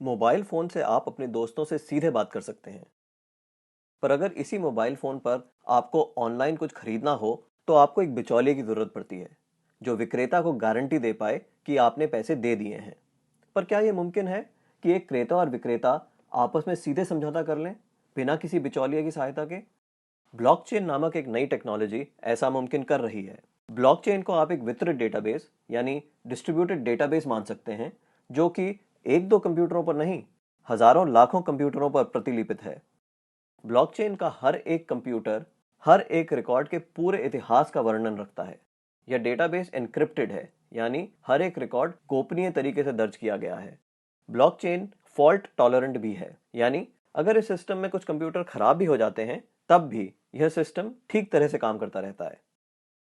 Mobile phone से आप अपने दोस्तों से सीधे बात कर सकते हैं। पर अगर इसी मोबाइल फ़ोन पर आपको ऑनलाइन कुछ खरीदना हो, तो आपको एक बिचौलिए की ज़रूरत पड़ती है, जो विक्रेता को गारंटी दे पाए कि आपने पैसे दे दिए हैं। पर क्या यह मुमकिन है कि एक क्रेता और विक्रेता आपस में सीधे समझौता कर लें, बिना किसी बिचौलिए की सहायता के? ब्लॉकचेन नामक एक नई टेक्नोलॉजी ऐसा मुमकिन कर रही है। ब्लॉकचेन को आप एक वितरित डेटाबेस यानी डिस्ट्रीब्यूटेड डेटाबेस मान सकते हैं, जो कि एक दो कंप्यूटरों पर नहीं, हजारों लाखों कंप्यूटरों पर प्रतिलिपित है। ब्लॉकचेन का हर एक कंप्यूटर हर एक रिकॉर्ड के पूरे इतिहास का वर्णन रखता है। यह डेटाबेस एन्क्रिप्टेड है, यानी हर एक रिकॉर्ड गोपनीय तरीके से दर्ज किया गया है। ब्लॉकचेन फॉल्ट टॉलरेंट भी है, यानी अगर इस सिस्टम में कुछ कंप्यूटर खराब भी हो जाते हैं, तब भी यह सिस्टम ठीक तरह से काम करता रहता है।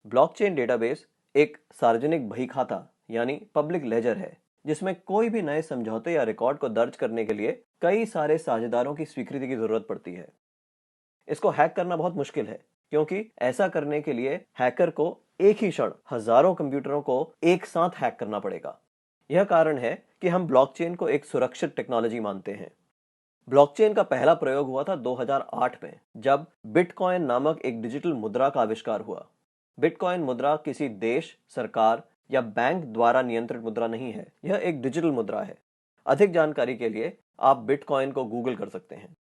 ब्लॉकचेन डेटाबेस एक सार्वजनिक बही खाता यानी पब्लिक लेजर है, जिसमें कोई भी नए समझौते या रिकॉर्ड को दर्ज करने के लिए कई सारे साझेदारों की स्वीकृति की जरूरत पड़ती है। इसको हैक करना बहुत मुश्किल है, क्योंकि ऐसा करने के लिए हैकर को एक ही क्षण हजारों कंप्यूटरों को एक साथ हैक करना पड़ेगा। यह कारण है कि हम ब्लॉकचेन को एक सुरक्षित टेक्नोलॉजी मानते हैं। ब्लॉकचेन का पहला प्रयोग हुआ था 2008 में, जब बिटकॉइन नामक एक डिजिटल मुद्रा का आविष्कार हुआ। बिटकॉइन मुद्रा किसी देश, सरकार या बैंक द्वारा नियंत्रित मुद्रा नहीं है, यह एक डिजिटल मुद्रा है। अधिक जानकारी के लिए आप बिटकॉइन को गूगल कर सकते हैं।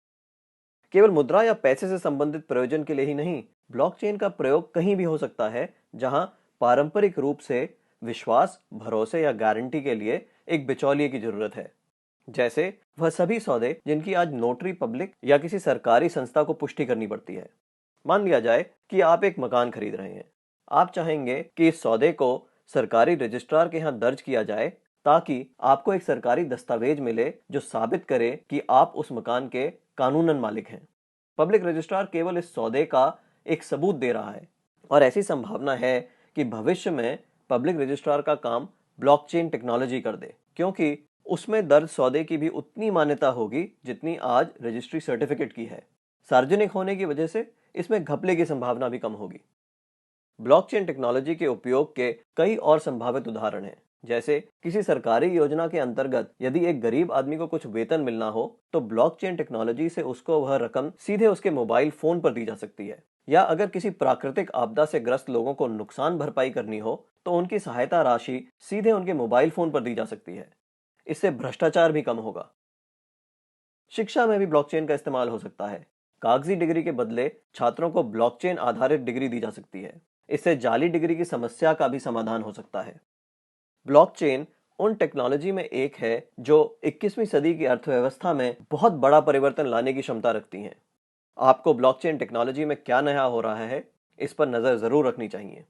केवल मुद्रा या पैसे से संबंधित प्रयोजन के लिए ही नहीं, ब्लॉकचेन का प्रयोग कहीं भी हो सकता है जहां पारंपरिक रूप से विश्वास, भरोसे या गारंटी के लिए एक बिचौलिए की जरूरत है। जैसे वह सभी सौदे जिनकी आज नोटरी पब्लिक या किसी सरकारी संस्था को पुष्टि करनी पड़ती है। मान लिया जाए कि आप एक मकान खरीद रहे हैं। आप चाहेंगे कि इस सौदे को सरकारी रजिस्ट्रार के यहाँ दर्ज किया जाए, ताकि आपको एक सरकारी दस्तावेज मिले जो साबित करे कि आप उस मकान के कानूनन मालिक हैं। पब्लिक रजिस्ट्रार केवल इस सौदे का एक सबूत दे रहा है, और ऐसी संभावना है कि भविष्य में पब्लिक रजिस्ट्रार का काम ब्लॉकचेन टेक्नोलॉजी कर दे, क्योंकि उसमें दर्ज सौदे की भी उतनी मान्यता होगी जितनी आज रजिस्ट्री सर्टिफिकेट की है। सार्वजनिक होने की वजह से इसमें घपले की संभावना भी कम होगी। ब्लॉकचेन टेक्नोलॉजी के उपयोग के कई और संभावित उदाहरण हैं। जैसे किसी सरकारी योजना के अंतर्गत यदि एक गरीब आदमी को कुछ वेतन मिलना हो, तो ब्लॉकचेन टेक्नोलॉजी से उसको वह रकम सीधे उसके मोबाइल फोन पर दी जा सकती है। या अगर किसी प्राकृतिक आपदा से ग्रस्त लोगों को नुकसान भरपाई करनी हो, तो उनकी सहायता राशि सीधे उनके मोबाइल फोन पर दी जा सकती है। इससे भ्रष्टाचार भी कम होगा। शिक्षा में भी ब्लॉकचेन का इस्तेमाल हो सकता है। कागजी डिग्री के बदले छात्रों को ब्लॉकचेन आधारित डिग्री दी जा सकती है। इससे जाली डिग्री की समस्या का भी समाधान हो सकता है। ब्लॉकचेन उन टेक्नोलॉजी में एक है जो 21वीं सदी की अर्थव्यवस्था में बहुत बड़ा परिवर्तन लाने की क्षमता रखती हैं। आपको ब्लॉकचेन टेक्नोलॉजी में क्या नया हो रहा है, इस पर नजर जरूर रखनी चाहिए।